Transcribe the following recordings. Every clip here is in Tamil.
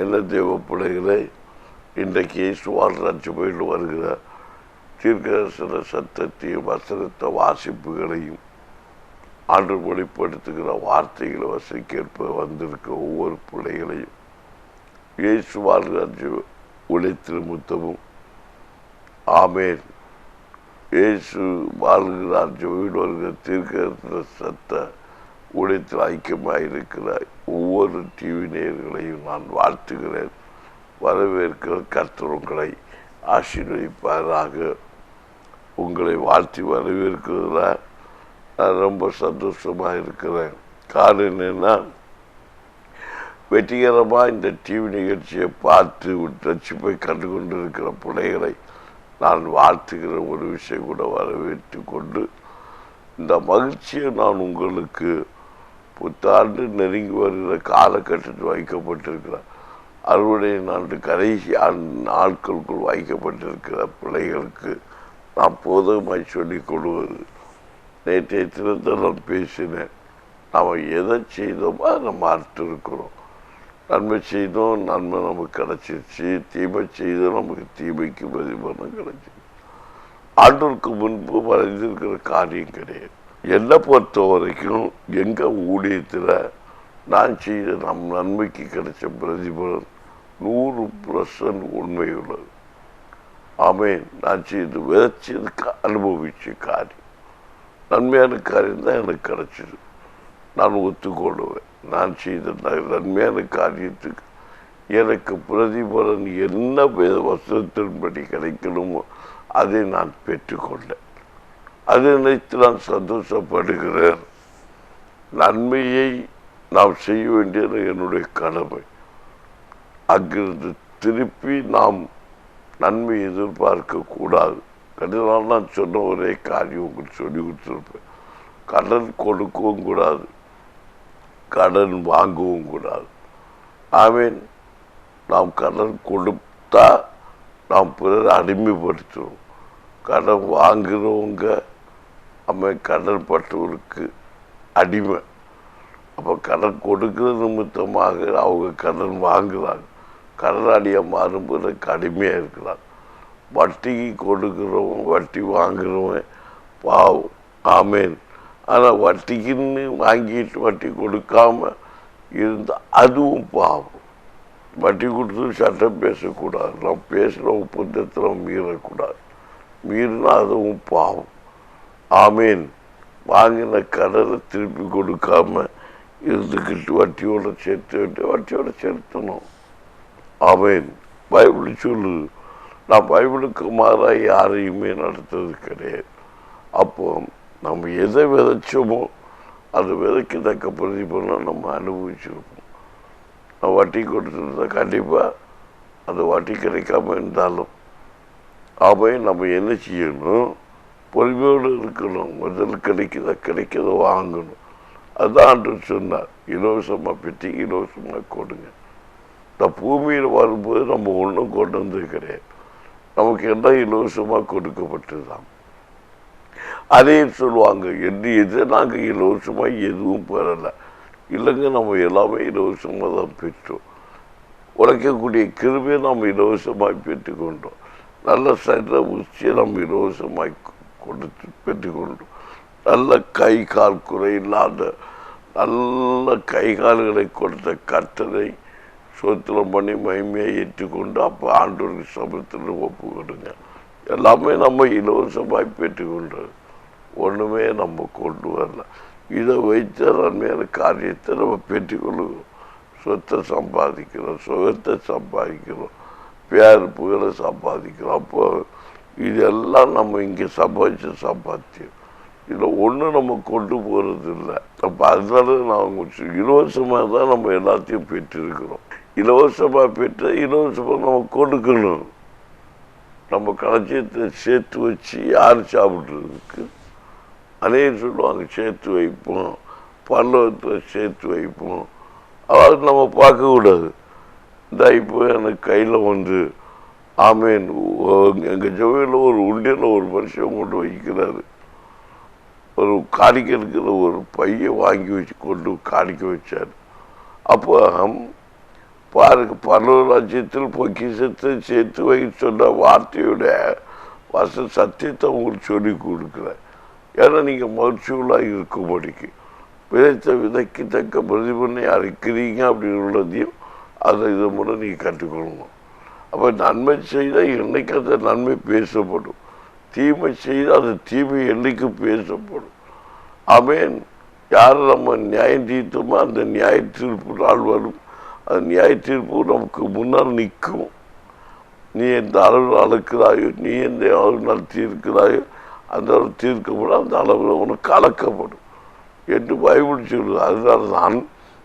என்ன தேவ பிள்ளைகளை, இன்றைக்கு இயேசுவால் ரட்சிப்பையில் வருகிற தீர்க்கதரிசன சத்தத்தையும் வசனத்த வாசிப்புகளையும் ஆண்டு வெளிப்படுத்துகிற வார்த்தைகளை வசைக்கேற்ப வந்திருக்கிற ஒவ்வொரு பிள்ளைகளையும் இயேசுவால் ரட்சி உழைத்திரு முத்தமும் ஆமேன். இயேசு வாழ்கிறார் ஜோவில் வருகிற தீர்க்கதரிசன சத்த உழைத்தில் ஐக்கியமாயிருக்கிற ஒவ்வொரு டிவி நேயர்களையும் நான் வாழ்த்துகிறேன், வரவேற்கிற கர்த்தர் உங்களை ஆசீர்வதிப்பாராக. உங்களை வாழ்த்தி வரவேற்கிறதுல நான் ரொம்ப சந்தோஷமாக இருக்கிறேன். காரணம் என்னன்னா, வெற்றிகரமாக இந்த டிவி நிகழ்ச்சியை பார்த்து ரட்சிப்பை கண்டு கொண்டிருக்கிற பிள்ளைகளை நான் வாழ்த்துகிற ஒரு விஷயம் கூட வரவேற்று கொண்டு, இந்த மகிழ்ச்சியை நான் உங்களுக்கு புத்தாண்டு நெருங்கி வருகிற காலகட்டத்தில் வைக்கப்பட்டிருக்கிற அறுவடை நாட்டு கடைசி நாட்களுக்குள் வைக்கப்பட்டிருக்கிற பிள்ளைகளுக்கு நான் போதுமாய் சொல்லிக் கொள்வது, நேற்றைய தினத்தில் நான் பேசினேன். நாம் எதை செய்தோமோ அதை மாற்றிருக்கிறோம். நன்மை செய்தோம், நன்மை நமக்கு கிடைச்சிருச்சு. தீமை செய்தோம், நமக்கு தீமைக்கு பிரதிபலன் கிடைச்சிது. ஆண்டோருக்கு முன்பு வரைந்திருக்கிற காரியம் கிடையாது. என்னை பொறுத்த வரைக்கும் எங்கள் ஊழியத்தில் நான் செய்த நன்மைக்கு கிடைச்ச பிரதிபலன் 100% உண்மை உள்ளது. ஆமேன். நான் செய்து விதைச்சதுக்கு அனுபவிச்ச காரியம் நன்மையான காரியம் தான் எனக்கு கிடைச்சிது. நான் ஒத்துக்கொள்ளுவேன். நான் செய்த நன்மையான காரியத்துக்கு எனக்கு பிரதிபலன் என்ன வசனத்தின்படி கிடைக்கணுமோ அதை நான் பெற்றுக்கொண்டேன். அதை நினைத்து நான் சந்தோஷப்படுகிறேன். நன்மையை நாம் செய்ய வேண்டியது என்னுடைய கடமை. அங்கிருந்து திருப்பி நாம் நன்மை எதிர்பார்க்க கூடாது. கண்டிப்பாக நான் சொன்ன ஒரே காரியம் உங்களுக்கு சொல்லி கொடுத்துருப்பேன். கடன் கொடுக்கவும் கூடாது, கடன் வாங்கவும் கூடாது. ஆமீன். நாம் கடன் கொடுத்தா நாம் பிறரை அடிமைப்படுத்துவோம். கடன் வாங்குறவங்க கடன் பட்டவருக்கு அடிமை. அப்போ கடன் கொடுக்கிற நிமித்தமாக அவங்க கடன் வாங்குறாங்க. கடனாளியாக மாறும்போது கடுமையாக இருக்கிறாங்க. வட்டிக்கு கொடுக்குறவன் வட்டி வாங்குறவன் பாவம். ஆமேன். ஆனால் வட்டிக்குன்னு வாங்கிட்டு வட்டி கொடுக்காம இருந்தால் அதுவும் பாவம். வட்டி கொடுத்து சட்டம் பேசக்கூடாது. நாம் பேசுகிற ஒப்பந்தத்தில் மீறக்கூடாது. மீறினா அதுவும் பாவம். ஆமேன். வாங்கின கடனை திருப்பி கொடுக்காம இருந்துக்கிட்டு வட்டியோட வட்டியோட செலுத்தணும். ஆமேன். பைபிள் சொல்லுது. நான் பைபிளுக்கு மாறாக யாரையுமே நடத்துறது கிடையாது. அப்போ நம்ம எதை விதைச்சோமோ அது விதைக்கு தக்க பிரதிபலன் நம்ம அனுபவிச்சிருப்போம். நான் வட்டி கொடுத்துருந்தா கண்டிப்பாக அந்த வட்டி கிடைக்காம இருந்தாலும் நம்ம என்ன செய்யணும்? பொறுமையோடு இருக்கணும். முதல் கிடைக்கிறத வாங்கணும். அதுதான் ஆண்டவர் சொன்னார், இலவசமாக பெற்று இலவசமாக கொடுங்க. இந்த பூமியில் வரும்போது நம்ம ஒன்றும் கொண்டு வந்தது கிடையாது. நமக்கு எல்லாம் இலவசமாக கொடுக்கப்பட்டது தான். அதையும் சொல்லுவாங்க, எது நாங்கள் இலவசமாக எதுவும் பெறலை. இல்லைங்க, நம்ம எல்லாமே இலவசமாக தான் பெற்றோம். உழைக்கக்கூடிய கிருபையை நம்ம இலவசமாக பெற்றுக்கொண்டோம். நல்ல சட்ட உச்சியை நம்ம இலவசமாக பெற்றுக்கொண்டோம். நல்ல கை கால் குறை இல்லாத நல்ல கை கால்களை கொடுத்த கர்த்தரை சோத்திரம் பண்ணி மகிமையை ஏற்றுக்கொண்டு அப்போ ஆண்டவருக்கு சமத்தில் ஒப்பு கொடுங்க. எல்லாமே நம்ம இலவசமாய் பெற்றுக்கொண்டது. ஒன்றுமே நம்ம கொண்டு வரல. இதை வைத்த நன்மையான காரியத்தை நம்ம பெற்றுக்கொள்ளுவோம். சொத்தை சம்பாதிக்கிறோம், சுகத்தை சம்பாதிக்கிறோம், பேர் புகழை சம்பாதிக்கிறோம். அப்போ இதெல்லாம் நம்ம இங்கே சம்பாதிச்ச சம்பாத்தியம். இதில் ஒன்றும் நம்ம கொண்டு போகிறது இல்லை. அப்போ அதனால நான் இலவசமாக தான் நம்ம எல்லாத்தையும் பெற்றிருக்கிறோம். இலவசமாக பெற்ற இலவசமாக நம்ம கொடுக்கணும். நம்ம களஞ்சியத்தை சேர்த்து வச்சு யார் சாப்பிட்றதுக்கு? அநேகம் சொல்லுவாங்க சேர்த்து வைப்போம், பல்லவத்தில் சேர்த்து வைப்போம். அதாவது நம்ம பார்க்கக்கூடாது. இந்த இப்போ எனக்கு கையில் வந்து ஆமேன் எங்கள் ஜோவில் ஒரு உண்டியில் ஒரு மனுஷன் கொண்டு வைக்கிறாரு. ஒரு காணிக்க இருக்கிற ஒரு பையை வாங்கி வச்சு கொண்டு காணிக்க வச்சார். அப்போ பாருங்க, பரலோகராஜ்யத்தில் பொக்கிஷத்தை சேர்த்து வைக்க சொன்ன வார்த்தையோட சத்தியத்தை உங்களுக்கு சொல்லி கொடுக்குறேன். ஏன்னா நீங்கள் மகிழ்ச்சிகளாக இருக்கும்படிக்கு விதைத்த விதைக்கு தக்க பிரதிபலனை அழைக்கிறீங்க அப்படின்னு உள்ளதையும் அதை இதை மூலம் நீங்கள் கற்றுக்கொள்ளணும். அப்போ நன்மை செய்தால் என்னைக்கு அந்த நன்மை பேசப்படும், தீமை செய்தால் அந்த தீமை என்னைக்கு பேசப்படும். ஆமேன். யார் நம்ம நியாயம் தீர்த்தமோ அந்த நியாய தீர்ப்பு நாள் வரும். அந்த நியாய தீர்ப்பு நமக்கு முன்னால் நிற்கும். நீ எந்த அளவில் அளக்கிறாயோ, நீ எந்த அளவு நடத்தி இருக்கிறாயோ அந்த அளவு தீர்க்கப்படும், அந்த அளவில் உனக்கு அளக்கப்படும் என்று பைபிள் சொல்லுது. அதனால தான்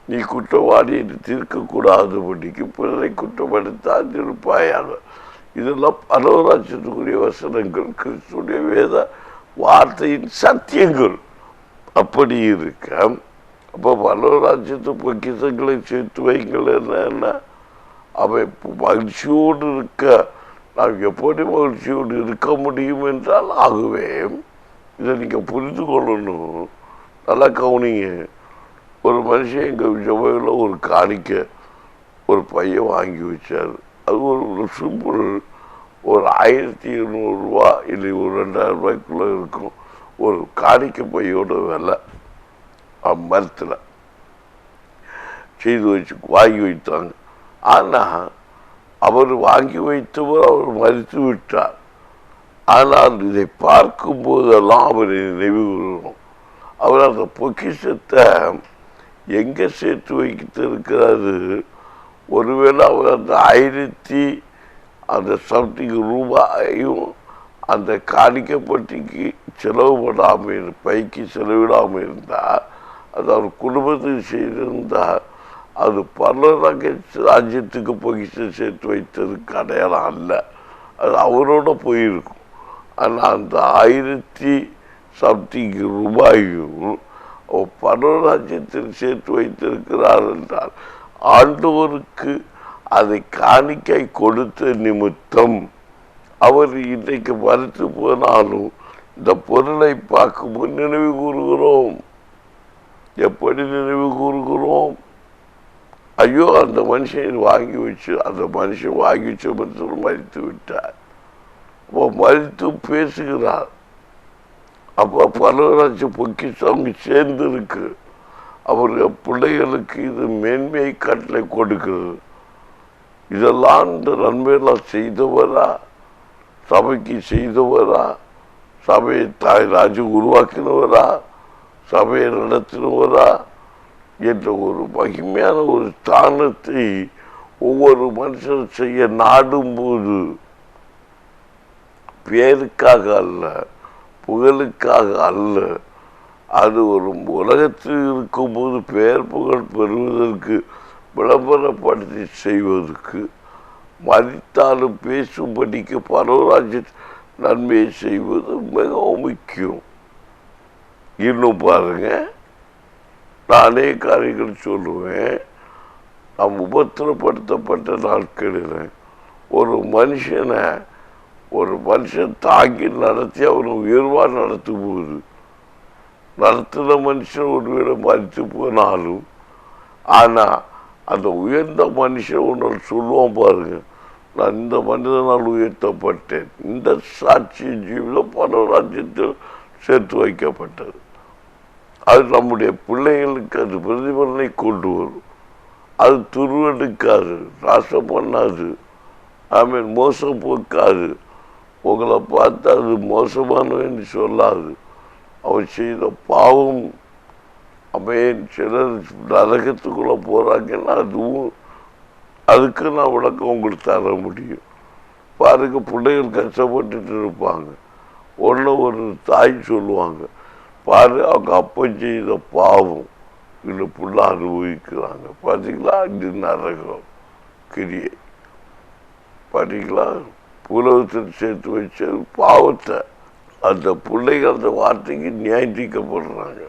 நீ குற்றவாளி என்று தீர்க்கக்கூடாதபடிக்கு பிறரை குற்றப்படுத்தாது இருப்பாயாக. இதெல்லாம் பரலோகராஜ்யத்துக்குரிய வசனங்கள், கிறிஸ்துடைய வேத வார்த்தையின் சத்தியங்கள். அப்படி இருக்க அப்போ பரலோகராஜ்யத்து பொக்கிஷங்களை சேர்த்து வைங்கள். என்ன அவை மகிழ்ச்சியோடு இருக்க நாம் எப்படி மகிழ்ச்சியோடு இருக்க முடியும் என்றால், ஆகவே இதை நீங்கள் புரிந்து கொள்ளணும். நல்லா கவனிங்க. ஒரு மனுஷன் எங்கள் ஜபையில் ஒரு காணிக்க ஒரு பையன் வாங்கி வச்சார். அது ஒரு சிம்பிள் ஒரு 1700 ரூபா இல்லை ஒரு 2000 ரூபாய்க்குள்ளே இருக்கும் ஒரு காணிக்க பையோட விலை. மரத்தில் செய்து வச்சு வாங்கி வைத்தாங்க. ஆனால் அவர் வாங்கி வைத்தவர் அவர் மறித்து விட்டார். ஆனால் இதை பார்க்கும் போதெல்லாம் அவரை நினைவு கூறணும். அவர் அந்த பொக்கிஷத்தை எங்கே சேர்த்து வைத்திருக்கிறாரு? ஒருவேளை அவர் அந்த 1000 அந்த சம்திங் ரூபாயும் அந்த காணிக்கப்பட்டிக்கு செலவு பண்ணாமல் பைக்கு செலவிடாமல் இருந்தால், அது அவர் குடும்பத்துக்கு செய்திருந்தால், அது ராஜ்யத்துக்கு பொக்கிஷம் சேர்த்து வைத்ததுக்கு அடையாளம் அல்ல. அது அவரோட போயிருக்கும். ஆனால் அந்த 1000 சம்திங் ரூபாயும் பரலோகராஜ்யத்தில் சேர்த்து வைத்திருக்கிறார் என்றால், ஆண்டவருக்கு அதை காணிக்கை கொடுத்த நிமித்தம் அவர் இன்றைக்கு மறுத்து போனாலும் இந்த பொருளை பார்க்கும்போது நினைவு கூறுகிறோம். எப்படி நினைவு கூறுகிறோம்? ஐயோ, அந்த மனுஷன் வாங்கி வச்சு, அந்த மனுஷன் வாங்கி வச்ச மனுஷன் மறித்து விட்டார். அப்போ மறித்து பேசுகிறார். அப்போ பரலோகராஜ்ய பொக்கிஷம் அவங்க சேர்ந்து இருக்கு. அவர்கள் பிள்ளைகளுக்கு இது மேன்மையை கட்டளை கொடுக்கிறது. இதெல்லாம் இந்த நன்மையெல்லாம் செய்தவரா, சபைக்கு செய்தவரா, சபையை தாய் ராஜு உருவாக்கினவரா, சபையை நடத்தினவரா என்ற ஒரு மகிமையான ஒரு ஸ்தானத்தை ஒவ்வொரு மனுஷன் செய்ய நாடும்போது, பேருக்காக அல்ல, புகழுக்காக அல்ல, அது ஒரு உலகத்தில் இருக்கும்போது பெயர் புகழ் பெறுவதற்கு விளம்பரப்படுத்தி செய்வதற்கு, மதித்தாலும் பேசும்படிக்கு பரலோகராஜ்ய நன்மையை செய்வது மிகவும் முக்கியம். இன்னும் பாருங்க, நானே காரியங்கள் சொல்லுவேன். நாம் உபத்திரப்படுத்தப்பட்ட நாட்களில் ஒரு மனுஷன் தாங்கி நடத்தி அவனை உயர்வாக நடத்தும் போது, நடத்தின மனுஷன் ஒருவேளை மறித்து போனாலும், ஆனால் அந்த உயர்ந்த மனுஷன் ஒன்று சொல்லுவான் பாருங்க, நான் இந்த மனிதனால் உயர்த்தப்பட்டேன். இந்த சாட்சி ஜீவிதம் பரலோகராஜ்யத்தில் சேர்த்து வைக்கப்பட்டது. அது நம்முடைய பிள்ளைகளுக்கு அது பிரதிபலனை கொண்டு வரும். அது துருவெடுக்காது, நாசம் பண்ணாது, மோசம் போக்காது. உங்களை பார்த்து அது மோசமானவன்னு சொல்லாது. அவர் செய்த பாவம் சிலர் நரகத்துக்குள்ளே போகிறாங்கன்னா அதுக்கு நான் விளக்கம் உங்களுக்கு தர முடியும். பாருங்க, பிள்ளைகள் கஷ்டப்பட்டுட்டு இருப்பாங்க. ஒரு தாய் சொல்லுவாங்க, பாரு அவங்க அப்பா செய்த பாவம் இந்த புள்ள அனுபவிக்கிறாங்க. பார்த்தீங்களா, இது நரகம் கிரியை. பார்த்தீங்களா, புலகத்தில் சேர்த்து வச்ச பாவத்தை அந்த பிள்ளைகள் அந்த வார்த்தைக்கு நியாயத்திக்கப்படுறாங்க.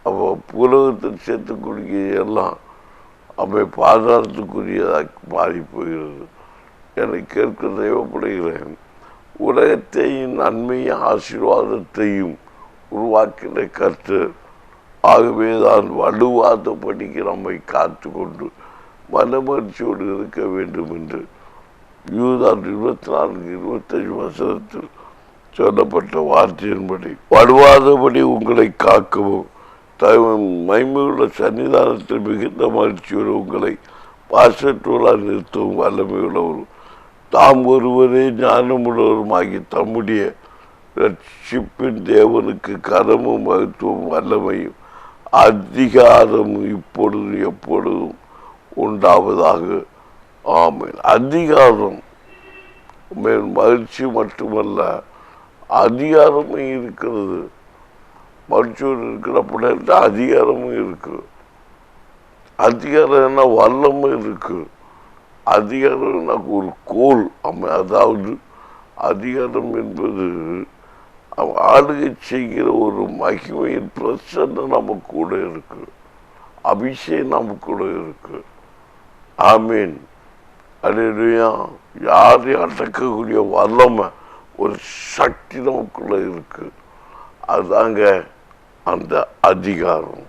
அப்போ புலகத்தில் சேர்த்து குடிக்க எல்லாம் பாதாளத்துக்குரியதாக மாறி போகிறது. என்னை கேட்க தேவைப்படுகிறேன். உலகத்தையும் நன்மையும் ஆசீர்வாதத்தையும் உருவாக்கின கர்த்தர். ஆகவே தான் வலுவாதபடிக்கு நம்மை காத்து கொண்டு மனமகிழ்ச்சியோடு இருக்க வேண்டும் என்று யூதா 24-25 வசனத்தில் சொல்லப்பட்ட வார்த்தையின்படி வடுவாதபடி உங்களை காக்கவும் மைமையுள்ள சன்னிதானத்தில் மிகுந்த மகிழ்ச்சியோடு உங்களை பாசற்றோளால் நிறுத்தவும் வல்லமையுள்ளவர் தாம் ஒருவரே ஞானமுள்ளவருமாகி தம்முடைய ரட்சிப்பின் தேவனுக்கு கரமும் மகத்துவம் வல்லமையும் அதிகாரமும் இப்பொழுது எப்பொழுதும் உண்டாவதாக. ஆமென். அதிகாரம் மகிழ்ச்சி மட்டுமல்ல, அதிகாரமும் இருக்கிறது. மகிழ்ச்சியோடு இருக்கிற அதிகாரமும் இருக்கு. அதிகாரம் என்ன? வல்லமும் இருக்கு. அதிகாரம் ஒரு கோல். அதாவது அதிகாரம் என்பது ஆளுகை செய்கிற ஒரு மகிமையின் பிரச்சனை நம்ம கூட இருக்கு. அபிஷேகம் நம்ம கூட இருக்கு. ஆமீன். அல்லேலூயா. யாரையும் அடக்கக்கூடிய வல்லமை, ஒரு சக்தி நமக்குள்ள இருக்கு. அதுதாங்க அந்த அதிகாரம்.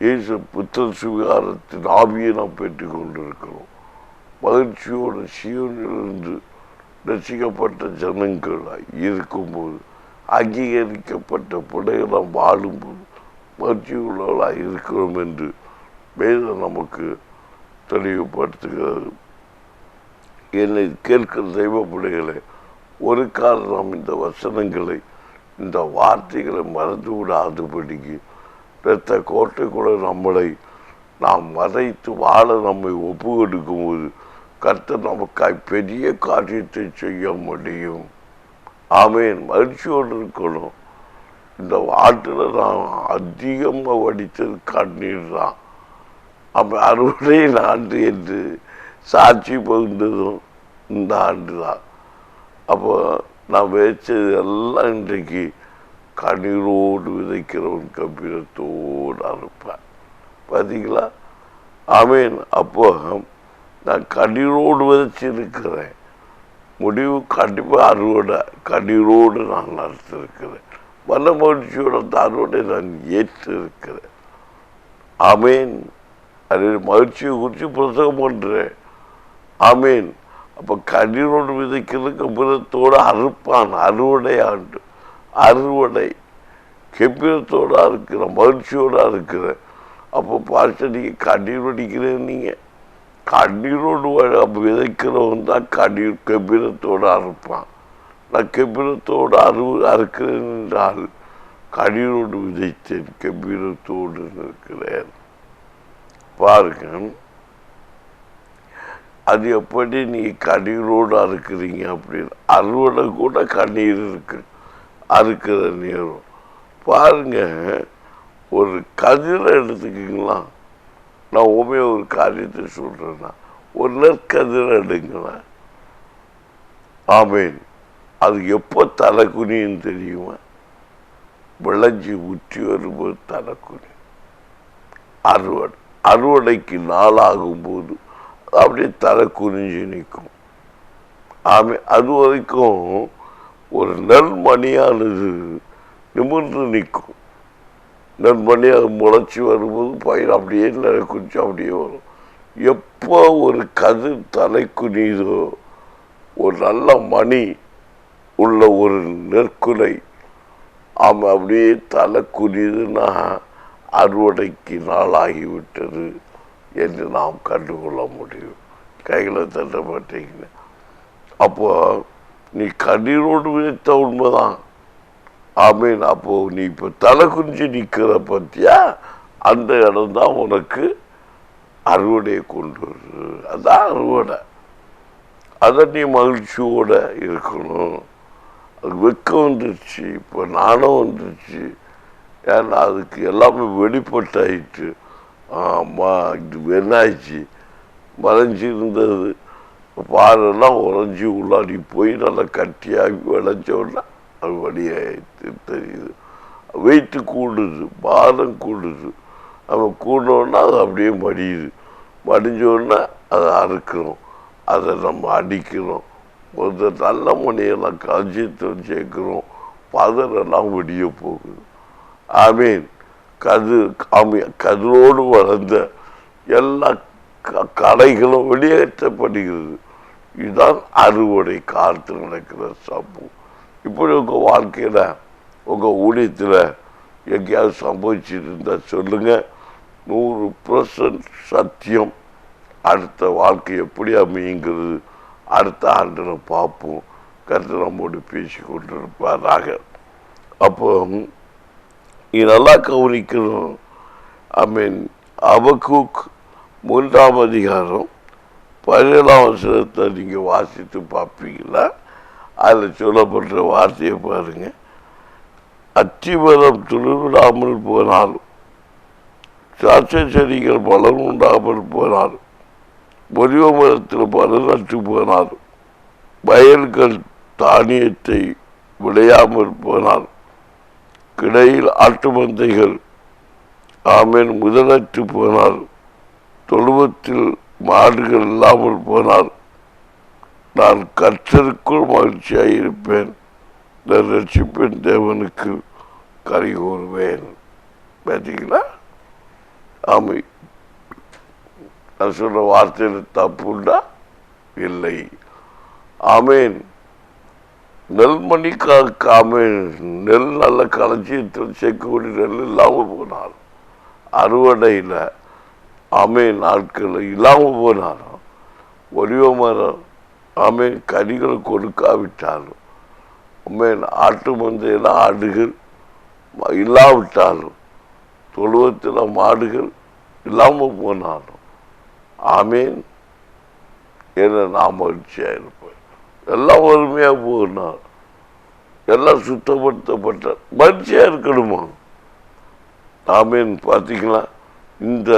இயேசு புத்தர் சுகாரத்தின் ஆவியை நாம் பெற்றுக் கொண்டிருக்கிறோம். மகிழ்ச்சியோடு சீயோனிலிருந்து ரசிக்கப்பட்ட ஜனங்களாய் இருக்கும்போது, அங்கீகரிக்கப்பட்ட பிள்ளைகளாம் வாழும்போது மகிழ்ச்சி உள்ளவர்களாக இருக்கிறோம் என்று வேதம் நமக்கு தெளிவுபடுத்துகிறது. என்னை கேட்கிற தெய்வ பிள்ளைகளே, ஒரு காலம் நாம் இந்த வசனங்களை, இந்த வார்த்தைகளை மறந்து விடாதபடிக்கு இரத்த கோட்டைக்குள்ள நம்மளை நாம் மறைத்து வாழ நம்மை ஒப்பு கொடுக்கும்போது கர்த்தர் நமக்காய் பெரிய காரியத்தை செய்ய முடியும். ஆமேன். மகிழ்ச்சியோடு இருக்கணும். இந்த வாட்டில் நான் அதிகமாக வடித்தது கண்ணீர் தான். அப்போ அறுவடை ஆண்டு என்று சாட்சி பகிர்ந்ததும் இந்த ஆண்டு தான். அப்போ நான் விதைச்சது எல்லாம் இன்றைக்கு கண்ணீரோடு விதைக்கிறவன் கம்பீரத்தோடு அறுப்பேன். பார்த்தீங்களா? ஆமேன். அப்போ நான் கண்ணீரோடு விதைச்சிருக்கிறேன். முடிவு கண்டிப்பாக அறுவடை கண்ணீரோடு நான் நடத்திருக்கிறேன். மன மகிழ்ச்சியோட அந்த அறுவடை நான் ஏற்றிருக்கிறேன். ஆமேன். அது மகிழ்ச்சியை குறித்து புத்தகம் பண்ணுறேன். ஆமேன். அப்போ கண்ணீரோடு விதைக்கிறது கம்பீரத்தோடு அறுப்பான். அறுவடை ஆண்டு, அறுவடை கம்பீரத்தோடு இருக்கிறேன், மகிழ்ச்சியோடு இருக்கிறேன். அப்போ பார்த்து நீங்கள் கண்ணீர் வடிக்கிறேன். நீங்கள் கண்ணீரோடு விதைக்கிறவன் தான் கண்ணீர் கம்பீரத்தோடு அறுப்பான். நான் கம்பீரத்தோடு அறுக்கிறேன் என்றால் கண்ணீரோடு விதைத்தேன், கம்பீரத்தோடு இருக்கிறேன். பாருங்க, அது எப்படி நீ கண்ணீரோடு அறுக்கிறீங்க அப்படின்னு. அறுவடை கூட கண்ணீர் இருக்கு, அறுக்கிற நேரம். பாருங்க, ஒரு கதிரை எடுத்துக்கிங்களா. நான் ஒரு காரியத்தை சொல்றேன்னா, ஒரு நெற்கதிரை எடுங்களேன். ஆமேன். அது எப்போ தலை குனின்னு தெரியுமா? விளைஞ்சி உச்சி வரும்போது தலை குனி. அறுவடைக்கு நாளாகும்போது அப்படியே தலை குனிஞ்சு நிற்கும். ஆமே. அது வரைக்கும் ஒரு நெல்மணியானது நிமிர்ந்து நிற்கும். நெல்மணி அது முளைச்சி வரும்போது பயிர் அப்படியே நிலை குனிச்சு அப்படியே வரும். எப்போ ஒரு கதிர் தலை குனிதோ, ஒரு நல்ல மணி உள்ள ஒரு நெற்குலை ஆமாம் அப்படியே தலை குனிதுன்னா அறுவடைக்கு நாளாகிவிட்டது என்று நாம் கண்டுகொள்ள முடியும். கைகளை தட்ட மாட்டீங்க. அப்போ நீ கண்ணீரோடு விதைத்த உண்மைதான். ஆமீன். அப்போ நீ இப்போ தலை குனிஞ்சு நிற்கிற பத்தியா, அந்த இடம் தான் உனக்கு அறுவடையை கொண்டு வருது. அதான் அறுவடை. அதை நீ மகிழ்ச்சியோட இருக்கணும். அது வெக்கம் வந்துருச்சு, இப்போ நாணம் வந்துருச்சு. ஏன்னா அதுக்கு எல்லாமே வெளிப்பட்டாயிட்டு. இது என்னாச்சு, மறைஞ்சி இருந்தது பாரெல்லாம் உறைஞ்சி உள்ளாடி போய் நல்லா கட்டியாகி விளைஞ்சோன்னா அது வழியாயிட்டு தெரியுது. வெயிட்டு கூடுது, பாரம் கூடுது. நம்ம கூடோன்னா அது அப்படியே மடியுது. மடிஞ்சோன்னா அதை அறுக்கிறோம், அதை நம்ம அடிக்கிறோம். ஒரு நல்ல மணியெல்லாம் கஞ்சியத்தை சேர்க்கிறோம், பதரெல்லாம் வெடிய போகுது. ஆமீன். கதிரோடு வளர்ந்த எல்லா களைகளும் வெளியேற்றப்படுகிறது. இதுதான் அறுவடை காலத்தில் நடக்கிற சம்பவம். இப்படி உங்கள் வாழ்க்கையில் உங்கள் ஊழியத்தில் எங்கேயாவது சம்பவிச்சுட்டு இருந்தால் சொல்லுங்க. 100% சத்தியம். அடுத்த வாழ்க்கை எப்படி அமையுங்கிறது அடுத்த ஆண்டில் பார்ப்போம். கருத்து நம்மோடு பேசி கொண்டிருப்பாராக. அப்போ நீ நல்லா கவனிக்கணும். அபக்கூக் 3ஆம் அதிகாரம் 17ஆம் வசனத்தை நீங்கள் வாசித்து பார்ப்பீங்களா? அதில் சொல்லப்படுற வார்த்தையை பாருங்க. அத்திமரம் துளிர்விடாமல் போனாலும், திராட்சை செடிகள் பலன் உண்டாமல் போனாலும், ஒலிவ மரத்தில் பலன் அற்று போனாலும், வயல்கள் தானியத்தை விளையாமல் போனாலும், கிடையில் ஆட்டு மந்தைகள் முதலற்று போனாலும், தொழுவத்தில் மாடுகள் இல்லாமல் போனால், நான் கர்த்தருக்குள் மகிழ்ச்சியாக இருப்பேன், நான் ரட்சிப்பின் தேவனுக்கு கரை கூறுவேன். பார்த்தீங்களா? ஆமை நான் சொல்ற வார்த்தையில் தப்புண்டா? இல்லை. ஆமேன். நெல்மணி நெல் நல்ல களஞ்சியத்தில் சேர்க்கக்கூடிய நெல் இல்லாமல் போனாலும், அறுவடையில் நாட்கள் இல்லாமல் போனாலும், ஒலிவ மரம் கனிகளை கொடுக்காவிட்டாலும், ஆட்டு மந்தையில் ஆடுகள் இல்லாவிட்டாலும், தொழுவத்தில் மாடுகள் இல்லாமல் போனாலும், என நான் மகிழ்ச்சியாக இருப்பேன். எல்லாம் வறுமையாக போனாலும், எல்லாம் சுத்தப்படுத்தப்பட்ட மகிழ்ச்சியாக இருக்கணுமா? பார்த்தீங்களா? இந்த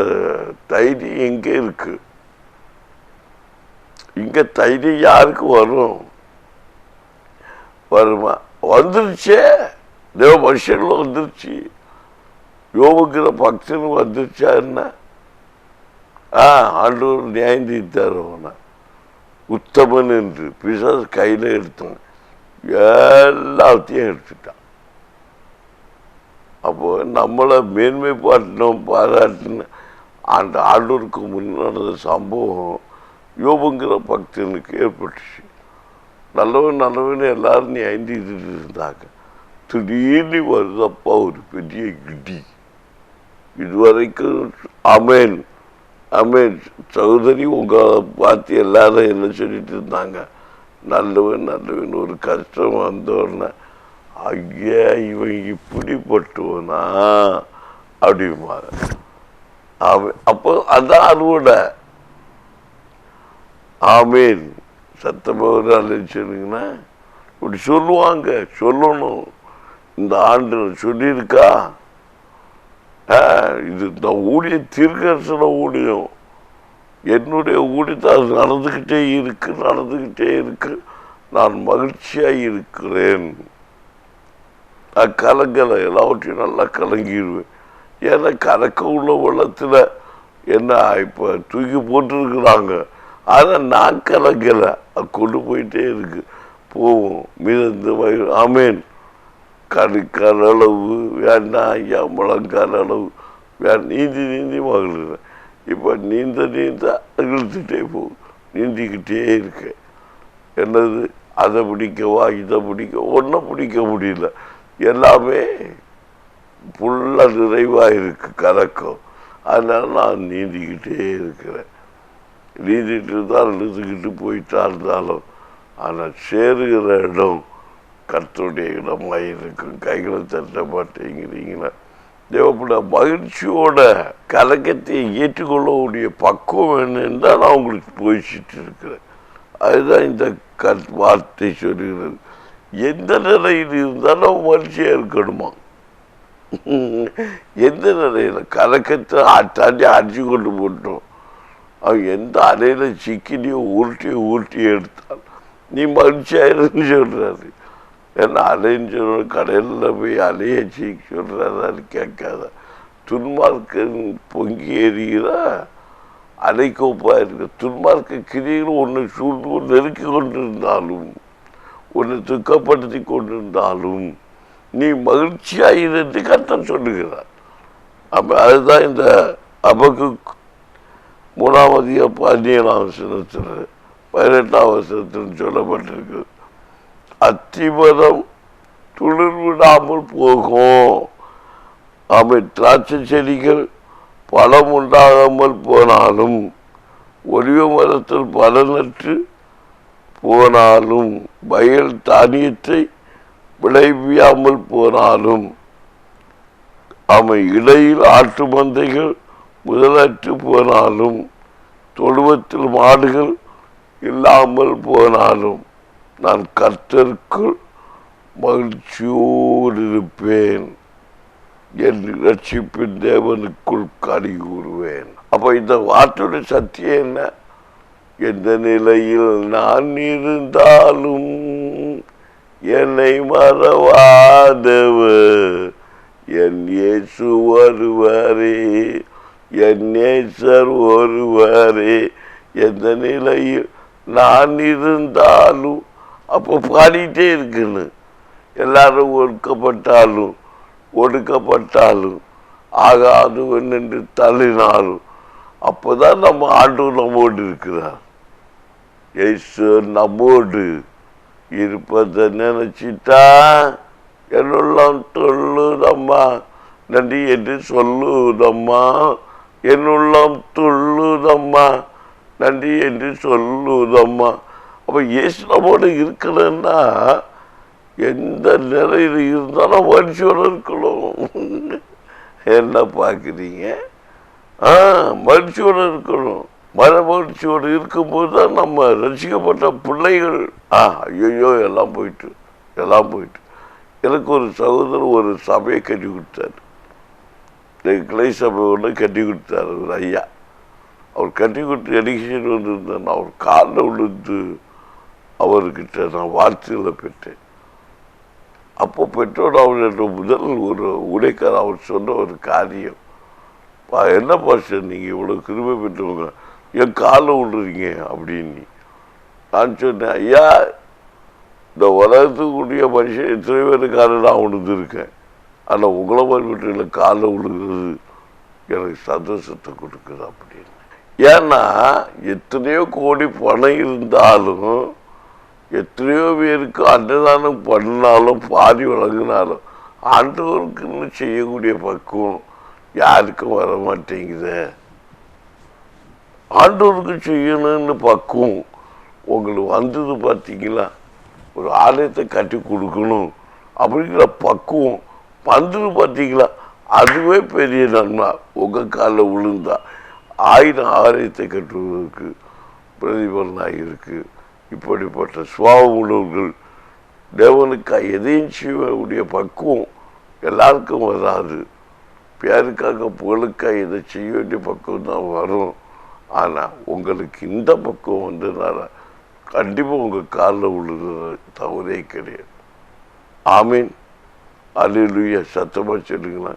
தைரியம் எங்கே இருக்கு? இங்க தைரியம் யாருக்கு வரும்? வருமா? வந்துருச்சே. தேவ மனுஷங்களும் வந்துருச்சு. யோபுக்கிற பக்தனும் வந்துருச்சா என்ன? ஆண்டவர் நியாயம் தீர்த்தார். அவனை உத்தமன் என்று பிசாசு கையில் எடுத்தான், எல்லாத்தையும் எடுத்துட்டான். அப்போ நம்மளை மேன்மை பாராட்டின அந்த ஆண்டோருக்கு முன்னாடி சம்பவம் யோபுங்கிற பக்தனுக்கு ஏற்பட்டுச்சு. நல்லவன் எல்லாரும் நியாயந்திட்டு இருந்தாங்க. திடீர்னு வருதப்பா ஒரு பெரிய கிடி. இதுவரைக்கும் சகோதரி உங்களை பார்த்து எல்லாரும் என்ன சொல்லிட்டு இருந்தாங்க? நல்லவன் ஒரு கஷ்டம் வந்தோடனே, ஐயா இவன் இப்படிப்பட்டுவனா அப்படிமா. அப்போ அதான் அறுவடை. சத்தமாக சொன்னீங்கன்னா இப்படி சொல்லுவாங்க. சொல்லணும். இந்த ஆண்டு சொல்லியிருக்கா, இது இந்த ஊழியம் தீர்க்கதரிசன ஊழியம். என்னுடைய ஊழியத்தை அது நடந்துக்கிட்டே இருக்கு. நான் மகிழ்ச்சியாக இருக்கிறேன். நான் கலங்கலை, எல்லாவற்றையும் நல்லா கலங்கிடுவேன். ஏன்னா கலக்க உள்ள வெள்ளத்தில் என்ன இப்போ தூக்கி போட்டுருக்குறாங்க. ஆனால் நான் கலங்கலை, கொண்டு போயிட்டே இருக்கு. போவோம் மிதந்து கடுக்கால் அளவு வேண்டாம் ஐயா, முழங்கால் அளவு நீந்தி மகிழ்கிறேன். இப்போ நீந்த இழுத்துட்டே போகும். நீந்திக்கிட்டே இருக்கேன். என்னது அதை பிடிக்கவா இதை பிடிக்க ஒன்றும் பிடிக்க முடியல. எல்லாமே ஃபுல்லாக நிறைவாக இருக்கு கலக்கம். அதனால நான் நீந்திக்கிட்டே இருக்கிறேன். நீந்திட்டு இருந்தால் இழுத்துக்கிட்டு போயிட்டா இருந்தாலும், ஆனால் சேருகிற இடம் கர்த்தருடைய இடமாக இருக்கும். கைகளை தட்ட மாட்டேங்கிறீங்களா? தேவப்பட மகிழ்ச்சியோட கலக்கத்தை ஏற்றுக்கொள்ளக்கூடிய பக்குவம் என்னன்னு தான் நான் உங்களுக்கு போயிச்சிட்டு இருக்கிறேன். அதுதான் இந்த வார்த்தை சொல்லுகிறது. எந்த நிலையில் இருந்தாலும் மகிழ்ச்சியாக இருக்கணுமா? எந்த நிலையில் கலக்கத்தை தாண்டி அடிச்சு கொண்டு போட்டோம். அவன் எந்த அலையில் சிக்கினியோ ஊட்டி எடுத்தால் நீ மகிழ்ச்சியாயிருன்னு சொல்றாரு. ஏன்னா அலைன்னு சொல்ற கடையில் போய் அலைய சீக்கி சொல்றாரு கேட்காத. துன்மார்க்க பொங்கி எறிகிறா அலைக்கோப்பா இருக்கு. துன்மார்க்க கிரிகள் ஒன்று சூழ்ந்து நெருக்கி கொண்டிருந்தாலும், ஒன்று துக்கப்படுத்தி கொண்டிருந்தாலும் நீ மகிழ்ச்சியாயிருந்து கர்த்தர் சொல்லுகிறார். அப்போ அதுதான் இந்த அபக்கூக் 3 17 வசனத்தில் 18 வசனத்தில் சொல்லப்பட்டிருக்கு. அத்திமரம் துளிர் விடாமல் போகும். திராட்சை செடிகள் பழம் உண்டாகாமல் போனாலும், ஒலிவ மரத்தில் பலனற்று போனாலும், வயல் தானியத்தை விளைவியாமல் போனாலும், இடையில் ஆட்டு மந்தைகள் முதலற்று போனாலும், தொழுவத்தில் மாடுகள் இல்லாமல் போனாலும், நான் கர்த்தருக்குள் மகிழ்ச்சியோடு இருப்பேன், என் ரட்சிப்பின் தேவனுக்குள் களி கூறுவேன். அப்ப இந்த வார்த்தையுடைய சத்தியம் என்ன? எந்த நிலையில் நான் இருந்தாலும் என்னை மறவாதவர் என் இயேசு ஒருவரே, என் நேசர் ஒருவரே. எந்த நிலையில் நான் இருந்தாலும், அப்போ பாடிட்டே இருக்குன்னு, எல்லாரும் ஒடுக்கப்பட்டாலும் ஆகாதுவன் என்று தள்ளினாலும், அப்போதான் நம்ம ஆண்டவர் நம்மோடு இருக்கிறார். இயேசு நம்மோடு இருப்பதை நினைச்சிட்டா என்னுள்ளம் துள்ளுதம்மா, நன்றி என்று சொல்லுதம்மா. என்னுள்ளம் துள்ளுதம்மா, நன்றி என்று சொல்லுதம்மா. அப்ப இயேசு நம்மோடு இருக்கிறன்னா எந்த நிலையில் இருந்தாலும் மகிழ்ச்சியோடு இருக்கணும். என்ன பார்க்குறீங்க? மகிழ்ச்சியோடு இருக்கணும். மகிழ்ச்சியோடு இருக்கும்போது தான் நம்ம ரசிக்கப்பட்ட பிள்ளைகள். ஐயோ எல்லாம் போயிட்டு. எனக்கு ஒரு சகோதரர் ஒரு சபையை கட்டி கொடுத்தார். கிளை சபை ஒன்று கட்டி கொடுத்தார் ஒரு ஐயா. அவர் கட்டி கொடுத்து எடிஷன் வந்துருந்தேன். அவர் காலில் விழுந்து அவர்கிட்ட நான் வார்த்தைகளை பெற்றேன். அப்போ பெற்றோடு அவரோட முதல் ஒரு உடைக்கார அவர் சொன்ன ஒரு காரியம், என்ன பாஸ்டர் நீங்கள் இவ்வளோ கிருபை பெற்றவங்க என் காலில் விழுறீங்க அப்படின்னு. நான் சொன்னேன், ஐயா இந்த உலகத்துக்குரிய மனுஷன் எத்தனை பேருக்காரர் நான் விழுந்துருக்கேன். ஆனால் உங்களை மாதிரி காலில் விழுகிறது எனக்கு சந்தோஷத்தை கொடுக்குது அப்படின்னு. ஏன்னா எத்தனையோ கோடி பணம் இருந்தாலும், எத்தனையோ பேருக்கு அன்னதானம் பண்ணினாலும், பாதி வழங்கினாலும், ஆண்டவருக்குன்னு செய்யக்கூடிய பக்குவம் யாருக்கும் வர மாட்டேங்குது. ஆண்டவருக்கு செய்யணும்னு பக்குவம் உங்களுக்கு வந்தது பார்த்தீங்களா? ஒரு ஆலயத்தை கட்டி கொடுக்கணும் அப்படிங்கிற பக்குவம் வந்தது பார்த்தீங்களா? அதுவே பெரிய நன்மை. உங்கள் காலில் விழுந்தா 1000 ஆலயத்தை கட்டுவதற்கு பிரதிபலனாக இருக்கு. இப்படிப்பட்ட சுவாபம் உள்ளவர்கள் தேவனுக்காக எதையும் செய்யக்கூடிய பக்குவம் எல்லாருக்கும் வராது. பேருக்காக புகழுக்காக இதை செய்ய வேண்டிய பக்குவம் தான் வரும். ஆனால் உங்களுக்கு இந்த பக்குவம் வந்ததுனால கண்டிப்பாக உங்கள் காலில் விழுகிற தவறே கிடையாது. ஆமீன், அல்லேலூயா. சத்தமாக சொல்லுங்களா?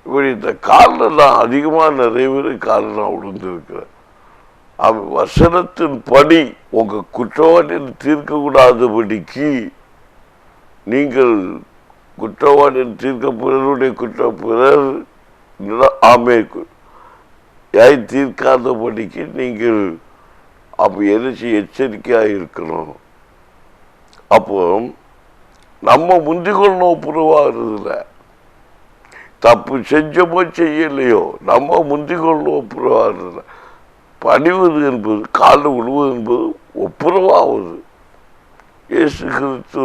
இப்படி இந்த காலில் நான் அதிகமாக நிறைய பேர் காலில் நான் விழுந்திருக்கிறேன். வசனத்தின் படி உங்கள் குற்றவாளியில் தீர்க்கக்கூடாதபடிக்கு நீங்கள் குற்றவாளியில் தீர்க்க பிறருடைய பிறர் தீர்க்காதபடிக்கு நீங்கள் அப்போ எதிர்த்து எச்சரிக்கையாக இருக்கணும். அப்போ நம்ம முந்திக்கொள்ள ஒப்புரவாகிறதுல தப்பு செஞ்சமோ செய்யலையோ நம்ம முந்திக்கொள்ள ஒப்புரவாகிறதுல பணிவது என்பது, காலில் விழுவது என்பது ஒப்புரவாகுது. இயேசு கிறிஸ்து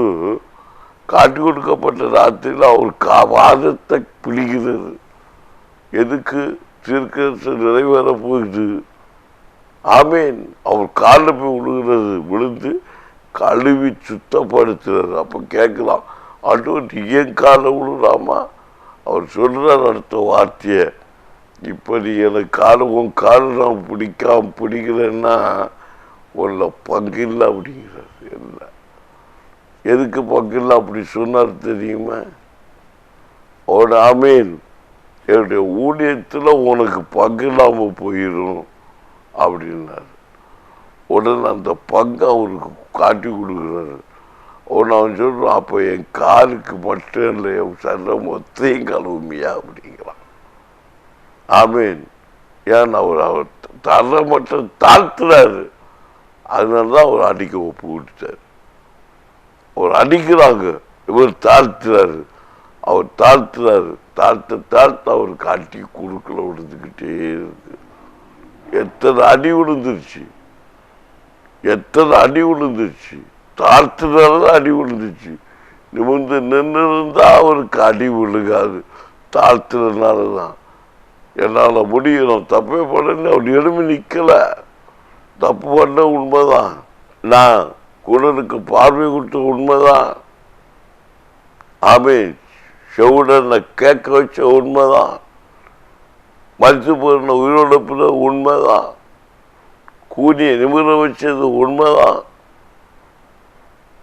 காட்டி கொடுக்கப்பட்ட ராத்திரியில் அவர் வாதத்தை பிடிக்கிறது. எதுக்கு? தீர்க்கதரிசன நிறைவேற போகுது. ஆமேன். அவர் காலில் போய் விழுகிறது, விழுந்து கழுவி சுத்தப்படுத்துறது. அப்போ கேட்கலாம், ஆண்டவர் ஏன் காலில் விழுறாமா? அவர் சொல்கிறார் அடுத்த வார்த்தையை, இப்போ நீ எனக்கு உன் காலை நான் பிடிக்கிறேன்னா உள்ள பங்கு இல்லை அப்படிங்கிறது. இல்லை, எதுக்கு பங்கு இல்லை அப்படி சொன்னார் தெரியுமா? அவன் ஆமேன், என்னுடைய ஊழியத்தில் உனக்கு பங்கு இல்லாமல் போயிடும் அப்படின்னாரு. உடனே அந்த பங்கு அவருக்கு காட்டி கொடுக்குறாரு. உடனே அவன் சொல்கிறான், அப்போ என் காலுக்கு மட்டும் இல்லை, என் சட்டம் மொத்தையும் கழுவுமையா அப்படிங்கிறான். ஆமீன். ஏன் அவர் தர மட்டும் தாழ்த்துறாரு. அதனாலதான் அவர் அடிக்க ஒப்பு விட்டுட்டார். அவர் அடிக்கிறாங்க, இவர் தாழ்த்துறாரு. அவர் தாழ்த்துறாரு. தாழ்த்த அவர் காட்டி குறுக்கில் விழுந்துக்கிட்டே இருக்கு. எத்தனை அடி விழுந்துருச்சு, எத்தனை அடி விழுந்துருச்சு. தாழ்த்துனாலதான் அடி விழுந்துச்சு. நிமிர்ந்து நின்று இருந்தா அவருக்கு அடி விழுகாது. தாழ்த்துறதுனாலதான். என்னால முடியும், தப்பே பண்ணு. அவர் எழுமி நிக்கல. தப்பு பண்ண உண்மைதான். நான் குடனுக்கு பார்வை கொடுத்த உண்மைதான். ஆமே, செவுடனை கேட்க வச்ச உண்மைதான். மறுத்து போன உயிரிழப்புல உண்மைதான். கூனியை நிமிர வச்சது உண்மைதான்.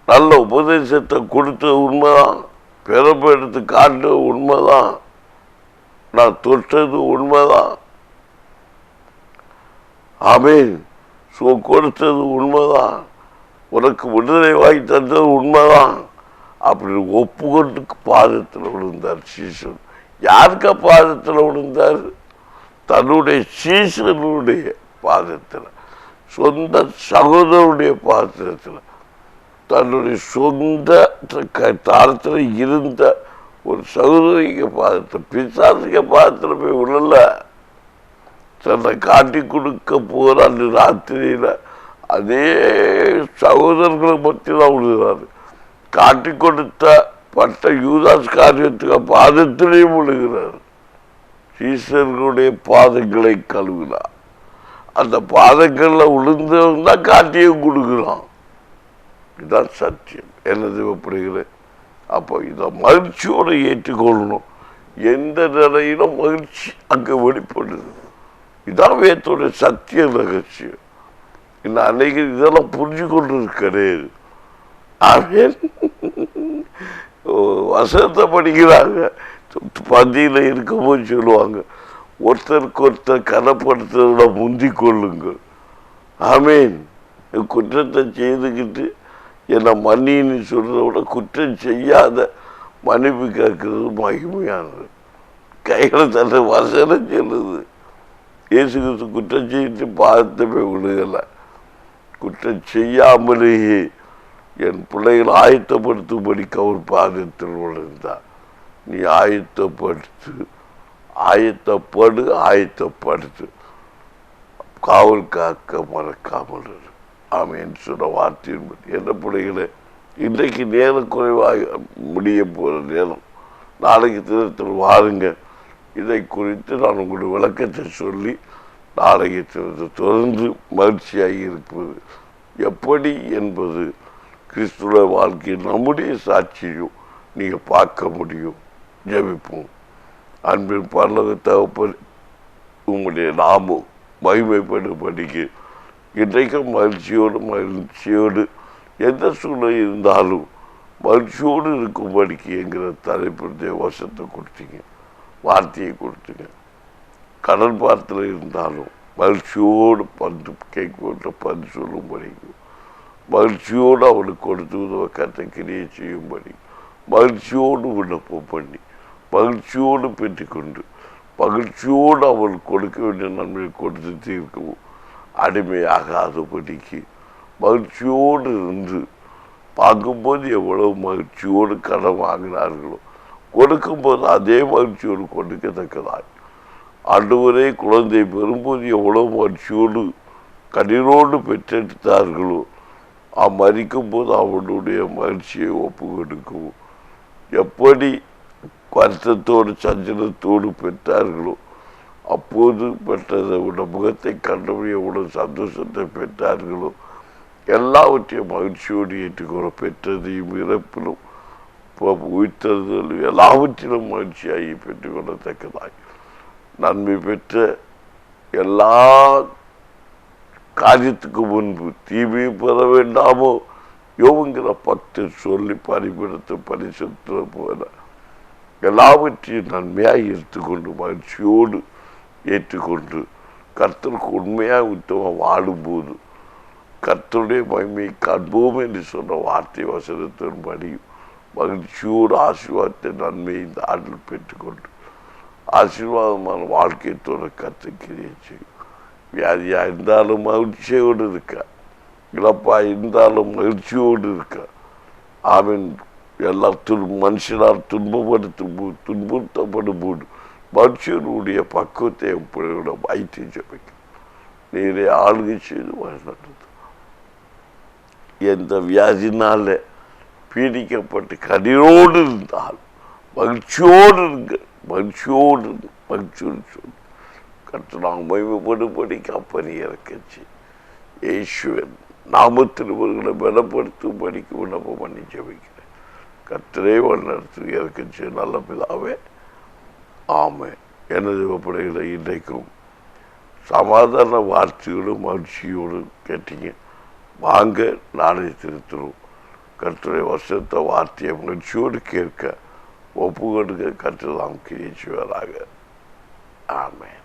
நல்ல உபதேசத்தை கொடுத்தது உண்மைதான். பிறப்பு எடுத்து காட்டுறது உண்மைதான். நான் தொட்டது உண்மைதான். ஆமீன். கொடுத்தது உண்மைதான். உனக்கு விடுதலை வாங்கி தந்தது உண்மைதான். அப்படி ஒப்புக்கொண்டு பாதத்தில் விழுந்தார் சீசன். யாருக்க பாதத்தில் விழுந்தார்? தன்னுடைய சீசனுடைய பாதத்தில், சொந்த சகோதரனுடைய பாதத்தில், தன்னுடைய சொந்த தாரத்தில் இருந்த ஒரு சகோதரிக்க பாதத்தில், பிசாசிக்க பாதத்தில் போய் விழல. தன்னை காட்டி கொடுக்க போகிற அந்த ராத்திரியில அதே சகோதரர்களை பற்றி தான் விழுகிறாரு. காட்டி கொடுத்த பட்ட யூதாஸ் காரியத்துக்கு பாதத்திலையும் விழுகிறார். சீசர்களுடைய பாதங்களை கழுவினார். அந்த பாதங்கள்ல விழுந்தவங்க தான் காட்டியும் கொடுக்குறான். இதுதான் சத்தியம். என்னது எப்படிங்கிற அப்போ இதை மகிழ்ச்சியோடு ஏற்றுக்கொள்ளணும். எந்த நிலையிலும் மகிழ்ச்சி அங்கே வெளிப்படுது. இதான் வேதத்துடைய சத்திய ரகசியம். இன்னும் அன்னைக்கு இதெல்லாம் புரிஞ்சு கொண்டு கிடையாது. வசனத்தை படிக்கிறாங்க, பந்தியில் இருக்கும்போது சொல்லுவாங்க, ஒருத்தருக்கு ஒருத்தர் கனப்படுத்துறத முந்தி கொள்ளுங்கள். ஆமீன். குற்றத்தை செய்துக்கிட்டு என்னை மன்னின்னு சொல்றத விட குற்றம் செய்யாத மன்னிப்பு கேட்கறது மகிமையானது. கைகளை தட்ட வசனம் சொல்லுது. இயேசு கிறிஸ்து குற்றம் செய்து பாதத்தை போய் விடுகலை. குற்றம் செய்யாமலேயே என் பிள்ளைகள் ஆயத்தப்படுத்தும்படிக்கு அவர் பாதத்தில் விழுந்தார். நீ ஆயத்தப்படுத்து, ஆயத்தப்படுத்து, காவல் காக்க மறக்காமல். ஆமேன் சொன்ன வார்த்தையின்படி என்ன பிள்ளைகளே, இன்றைக்கு நேரம் குறைவாக முடிய போகிற நேரம். நாளைக்கு தினத்தில் வாருங்க. இதை குறித்து நான் உங்களுடைய விளக்கத்தை சொல்லி நாளைக்கு தினத்தை தொடர்ந்து மகிழ்ச்சியாக இருப்பது எப்படி என்பது கிறிஸ்துவ வாழ்க்கையில் நம்முடைய சாட்சியும் நீங்கள் பார்க்க முடியும். ஜெபிப்போம். அன்பின் பரலோக தகப்பனே, உங்களுடைய நாமம் மகிமைப்படும்படிக்கு இன்றைக்கும் மகிழ்ச்சியோடு எந்த சூழ்நிலை இருந்தாலும் மகிழ்ச்சியோடு இருக்கும்படிக்கு என்கிற தலைப்புடைய வசத்தை கொடுத்தீங்க, வார்த்தையை கொடுத்தீங்க. கடல் பாரத்தில் இருந்தாலும் மகிழ்ச்சியோடு பந்து கேட்க பந்து சொல்லும்படிக்கும், மகிழ்ச்சியோடு அவனுக்கு கொடுத்து உதவ கத்தை கிரியை செய்யும்படி, மகிழ்ச்சியோடு விண்ணப்பம் பண்ணி மகிழ்ச்சியோடு பெற்றுக்கொண்டு மகிழ்ச்சியோடு அவள் கொடுக்க வேண்டிய நன்மையை கொடுத்து தீர்க்கவும், அடிமையாகாதபடிக்கு மகிழ்ச்சியோடு இருந்து பார்க்கும்போது எவ்வளவு மகிழ்ச்சியோடு கடன் வாங்கினார்களோ கொடுக்கும்போது அதே மகிழ்ச்சியோடு கொடுக்கத்தக்கதாய், ஆண்டவரே குழந்தை பெறும்போது எவ்வளவு மகிழ்ச்சியோடு கண்ணீரோடு பெற்றெடுத்தார்களோ மறிக்கும் போது அவனுடைய மகிழ்ச்சியை ஒப்பு கொடுக்கவும், எப்படி வருத்தத்தோடு சஞ்சலத்தோடு பெற்றார்களோ அப்போது பெற்றதை விட முகத்தை கண்டபடி எவ்வளவு சந்தோஷத்தை பெற்றார்களோ எல்லாவற்றையும் மகிழ்ச்சியோடு ஏற்றுக்கொள்ள, பெற்றதையும் இறப்பிலும் உயிர்த்தல் எல்லாவற்றிலும் மகிழ்ச்சியாகி பெற்றுக்கொள்ளத்தக்கதாய், நன்மை பெற்ற எல்லா காரியத்துக்கு முன்பு தீமையை பெற வேண்டாமோ யோங்கிற பக்தி சொல்லி பரிபடுத்த பரிசுத்த போல எல்லாவற்றையும் நன்மையாக எடுத்துக்கொண்டு மகிழ்ச்சியோடு ஏற்றுக்கொண்டு கர்த்தருக்கு உண்மையாக உத்தமம் வாழும்போது கர்த்தருடைய மகிமையை காண்போம் என்று சொன்ன வார்த்தை வசனத்தின்படி மகிழ்ச்சியோடு ஆசீர்வாதத்தை நன்மையை இந்த ஆண்டில் பெற்றுக்கொண்டு ஆசீர்வாதமான வாழ்க்கையத்தோட கர்த்தர் கிரியை செய்யும். வியாதியா இருந்தாலும் மகிழ்ச்சியோடு இருக்க, இழப்பா இருந்தாலும் மகிழ்ச்சியோடு இருக்க. ஆமீன். எல்லா மனுஷனால் துன்புறுத்தப்படும் போது மனுஷனுடைய பக்குவத்தை வைத்து ஜெபிக்க நீரே ஆளுகை செய்து வழிநடத்து. எந்த வியாதினால பீடிக்கப்பட்டு கண்ணீரோடு இருந்தால் மகிழ்ச்சியோடு இருங்க, மகிழ்ச்சியோடு சொல்லு. கற்று நாம் மகிமைப்படும்படி கப்பனி இறக்கச்சு இயேசுவின் நாமத்தில் இவர்களை பலப்படுத்தும்படிக்கு விண்ணப்பம் பண்ணி ஜெபிக்கிறேன். கர்த்தரே வழிநடத்து இறக்கச்சு நல்ல பிதாவே, ஆமென். எனது பிள்ளைகளை இன்றைக்கும் சமாதான வார்த்தையோடும் மகிழ்ச்சியோடும் கேட்டீங்க. வாங்க நாளை திருத்துறோம். கர்த்தரை வசத்த வார்த்தையை மகிழ்ச்சியோடு கேட்க ஒப்பு கொடுக்க கர்த்தர் நாம் கிரிச்சுவராக. ஆமென்.